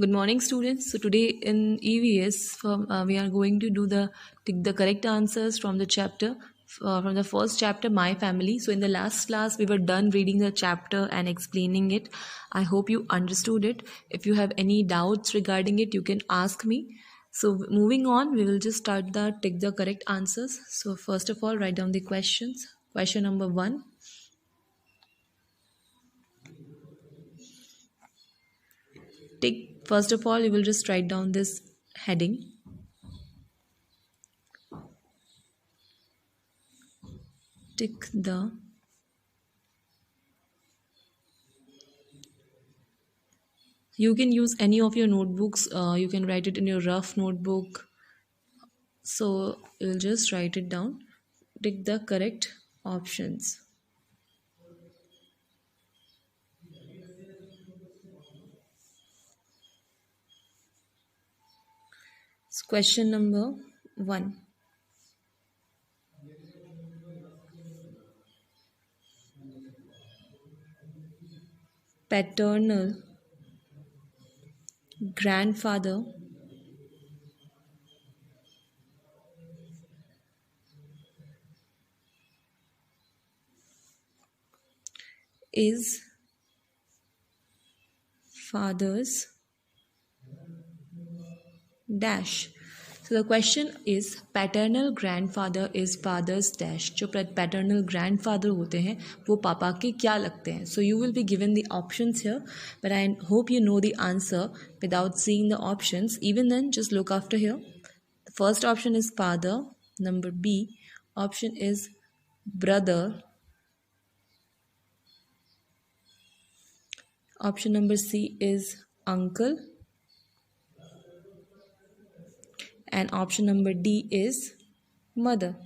Good morning, students. So today in EVS, we are going to do the correct answers from the chapter from the first chapter, My Family. So in the last class, we were done reading the chapter and explaining it. I hope you understood it. If you have any doubts regarding it, you can ask me. So moving on, we will just start the take the correct answers. So first of all, write down the questions. Question number one. Take first of all, you will just write down this heading. Tick the You can use any of your notebooks. You can write it in your rough notebook. So you'll just write it down. Tick the correct options. So question number one. Paternal grandfather is father's dash. So the question is paternal grandfather is father's dash. जो paternal grandfather होते हैं वो पापा के क्या लगते हैं? So you will be given the options here, but I hope you know the answer without seeing the options. Even then, just look after here. The first option is father. Number B option is brother. Option number C is uncle. And option number D is mother.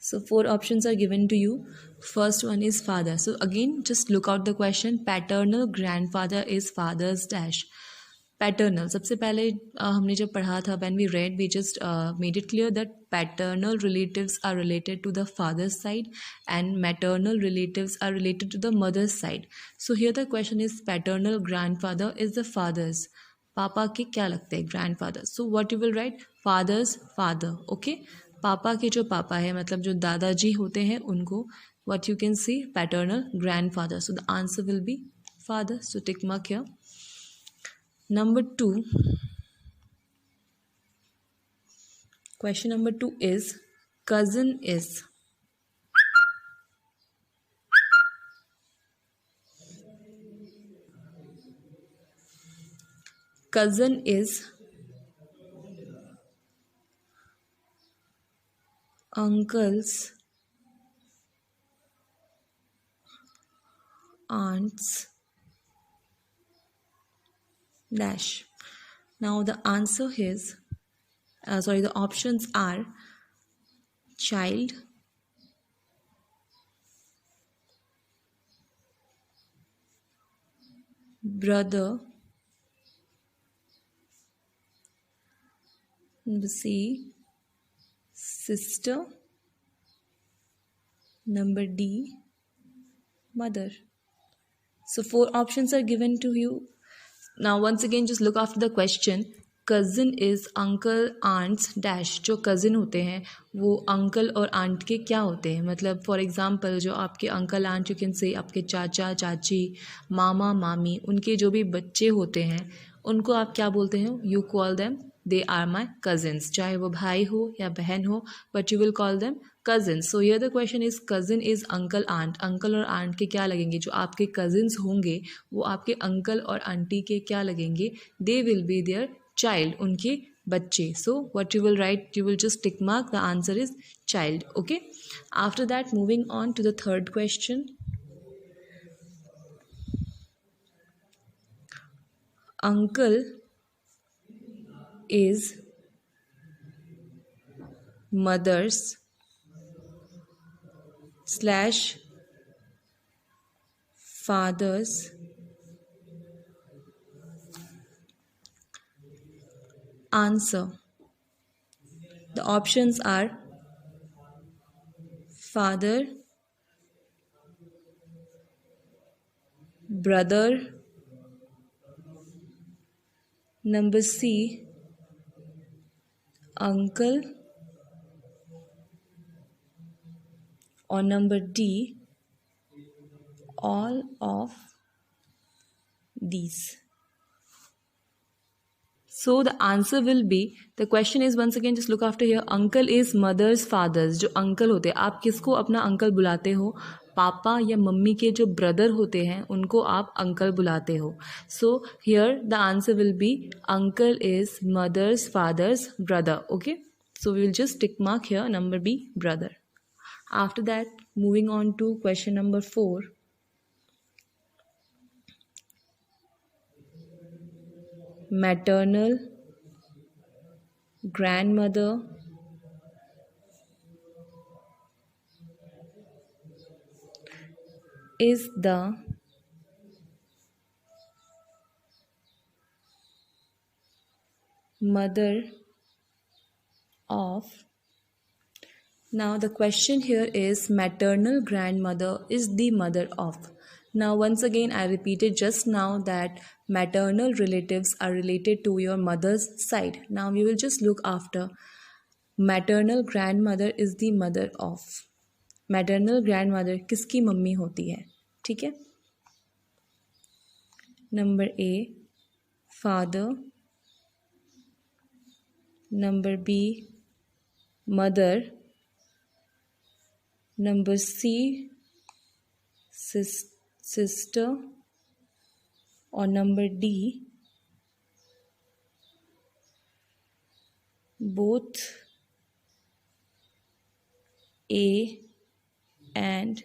So four options are given to you. First one is father. So again, just look out the question. Paternal grandfather is father's dash. Paternal. सबसे पहले हमने जब पढ़ा था when we read, we just made it clear that paternal relatives are related to the father's side and maternal relatives are related to the mother's side. So here the question is paternal grandfather is the father's. पापा के क्या लगते हैं grandfather. So what you will write? Father's father. Okay. पापा के जो पापा है मतलब जो दादाजी होते हैं उनको what you can see paternal grandfather. So the answer will be father. So tick mark here. Number two. Question number two is cousin is. Cousin is uncle's aunt's dash. Now the answer is the options are child, brother, number C, sister, number D, mother. So four options are given to you. Now once again just look after the question. Cousin is uncle aunts dash. जो cousin होते हैं वो uncle और aunt के क्या होते हैं? मतलब फॉर एग्जांपल जो आपके uncle aunt you can say आपके चाचा चाची मामा मामी उनके जो भी बच्चे होते हैं उनको आप क्या बोलते हैं? You call them they are my cousins. चाहे वो भाई हो या बहन हो but you will call them cousins. So here the question is cousin is uncle aunt. Uncle और आंट के क्या लगेंगे? जो आपके कज़न्स होंगे वो आपके अंकल और आंटी के क्या लगेंगे? They will be their child, उनके बच्चे. So what you will write, you will just tick mark. The answer is child. Okay. After that, moving on to the third question. Uncle is mother's slash father's answer. The options are father, brother, number C, uncle, or number D, all of these. So the answer will be, the question is once again, just look after here, uncle is mother's fathers. जो uncle होते हैं, आप किसको अपना uncle बुलाते हो? पापा या मम्मी के जो ब्रदर होते हैं उनको आप अंकल बुलाते हो. So here the answer will be uncle is mother's father's brother. Okay, so we will just tick mark here number B, brother. After that, moving on to question number 4. Maternal grandmother is the mother of. Now the question here is maternal grandmother is the mother of. Now once again I repeated just now that maternal relatives are related to your mother's side. Now we will just look after maternal grandmother is the mother of. Maternal grandmother किसकी mummy होती है? ठीक है. Number A, father. Number B, mother. Number C, sister. Or number D, both A and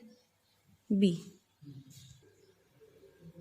B.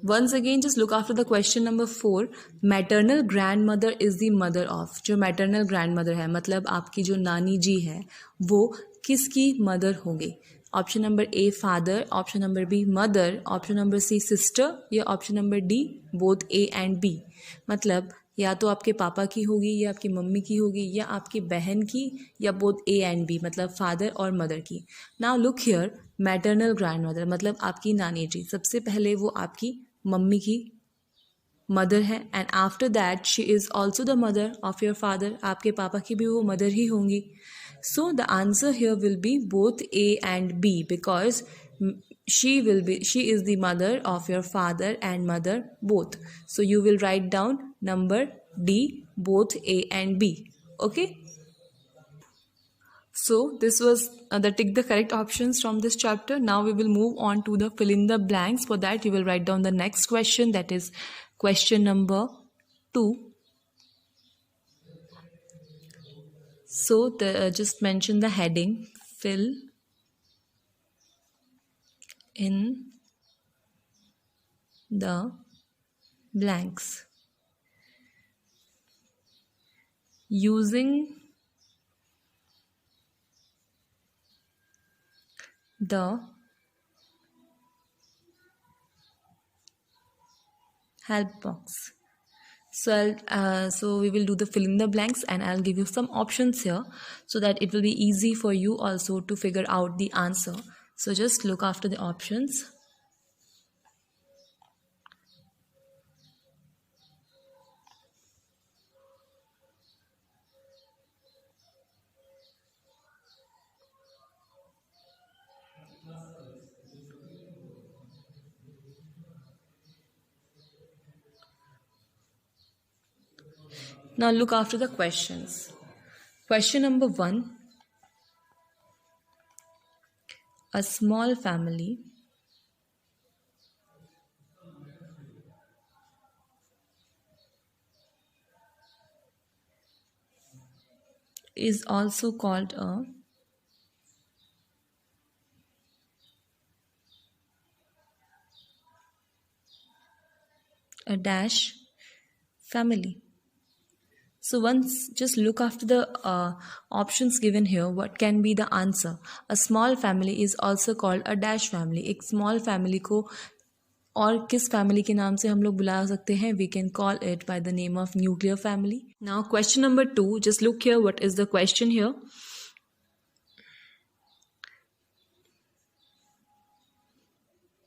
Once again just look after the question number 4. Maternal grandmother is the mother of. जो maternal grandmother है मतलब आपकी जो नानी जी है वो किसकी mother होगी? Option number A father, option number B mother, option number C sister या option number D both A and B. मतलब या तो आपके पापा की होगी या आपकी मम्मी की होगी या आपकी बहन की या बोथ ए एंड बी मतलब फादर और मदर की. Now look here, maternal grandmother मतलब आपकी नानी जी. सबसे पहले वो आपकी मम्मी की मदर है and after that she is also the mother of your father. आपके पापा की भी वो मदर ही होंगी. So the answer here will be both A and B because she is the mother of your father and mother both. So you will write down number D, both A and B. Okay, so this was the tick the correct options from this chapter. Now we will move on to the fill in the blanks. For that you will write down the next question, that is question number 2. So just mention the heading, fill in the blanks using the help box. So we will do the fill in the blanks and I'll give you some options here so that it will be easy for you also to figure out the answer. So just look after the options. Now look after the questions. Question number 1. A small family is also called a dash family. So once just look after the options given here, what can be the answer? A small family is also called a dash family. एक small family को और किस family के नाम से हम लोग बुला सकते हैं? We can call it by the name of nuclear family. Now question number 2, just look here, what is the question here?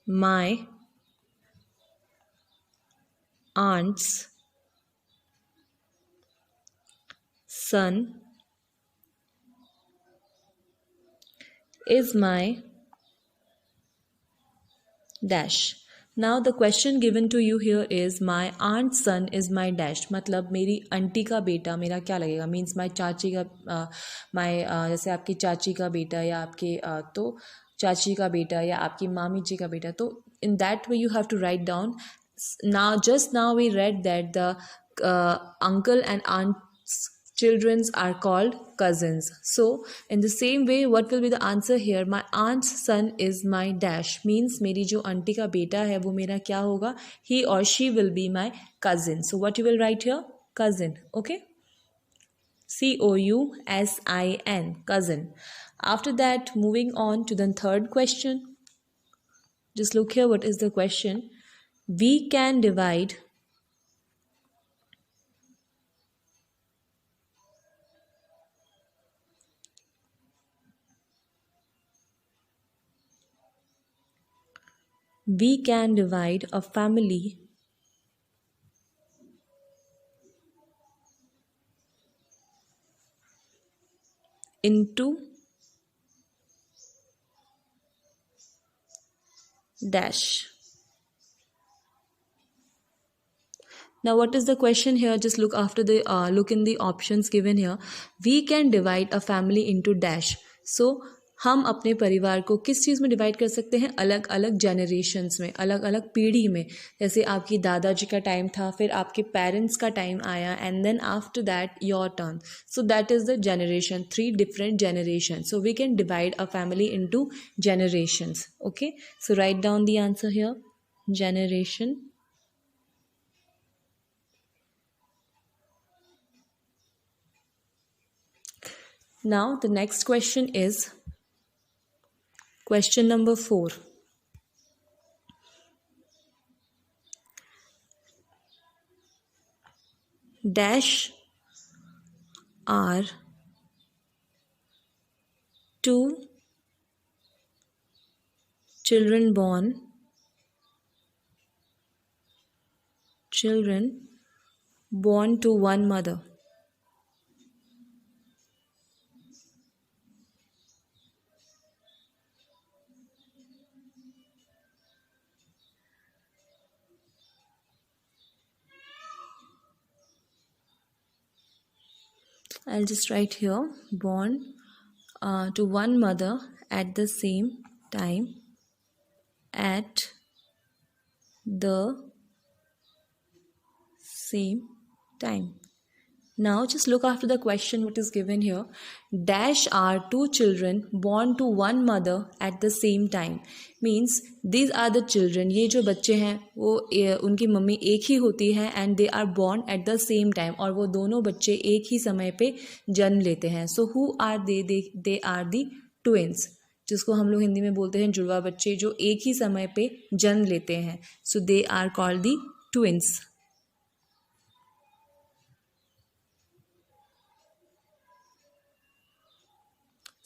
My aunt's son is my dash. Now the question given to you here is my aunt's son is my dash. मतलब मेरी aunty का बेटा मेरा क्या लगेगा, means my चाची का जैसे आपकी चाची का बेटा या आपके तो चाची का बेटा या आपकी मामी जी का बेटा. तो in that way you have to write down. Now we read that the uncle and aunt's children are called cousins. So in the same way, what will be the answer here? My aunt's son is my dash, means मेरी जो aunty का बेटा है वो मेरा क्या होगा, he or she will be my cousin. So what you will write here? Cousin. Okay, cousin, cousin. After that, moving on to the third question. Just look here, what is the question? We can divide a family into dash. Now what is the question here? Just look after the look in the options given here. We can divide a family into dash. So हम अपने परिवार को किस चीज़ में divide कर सकते हैं? अलग अलग जनरेशन्स में, अलग अलग पीढ़ी में. जैसे आपकी दादाजी का टाइम था, फिर आपके पेरेंट्स का टाइम आया, and then after that your turn. So that is the generation, 3 different generations. So we can divide a family into generations. Okay, so write down the answer here. Generation. Now the next question is question number 4. Dash are 2 children born to one mother. I'll just write here, born to one mother at the same time. At the same time. Now just look after the question what is given here. Dash are 2 children born to one mother at the same time. Means these are the children. ये जो बच्चे हैं वो उनकी mummy एक ही होती है and they are born at the same time. और वो दोनों बच्चे एक ही समय पे जन्म लेते हैं. So who are they? They are the twins. जिसको हम लोग हिंदी में बोलते हैं जुड़वा बच्चे, जो एक ही समय पे जन्म लेते हैं. So they are called the twins.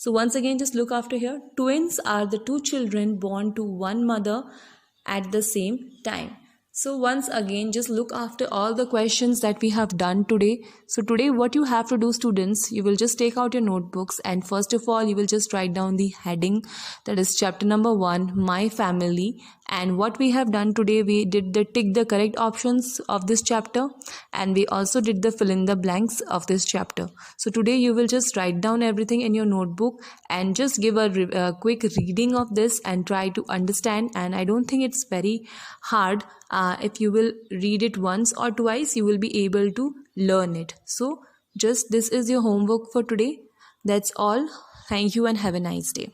So once again, just look after here. Twins are the 2 children born to one mother at the same time. So once again, just look after all the questions that we have done today. So today what you have to do, students, you will just take out your notebooks and first of all, you will just write down the heading, that is chapter number 1, My Family. And what we have done today, we did the tick the correct options of this chapter and we also did the fill in the blanks of this chapter. So today you will just write down everything in your notebook and just give a quick reading of this and try to understand. And I don't think it's very hard. If you will read it once or twice, you will be able to learn it. So just this is your homework for today. That's all. Thank you and have a nice day.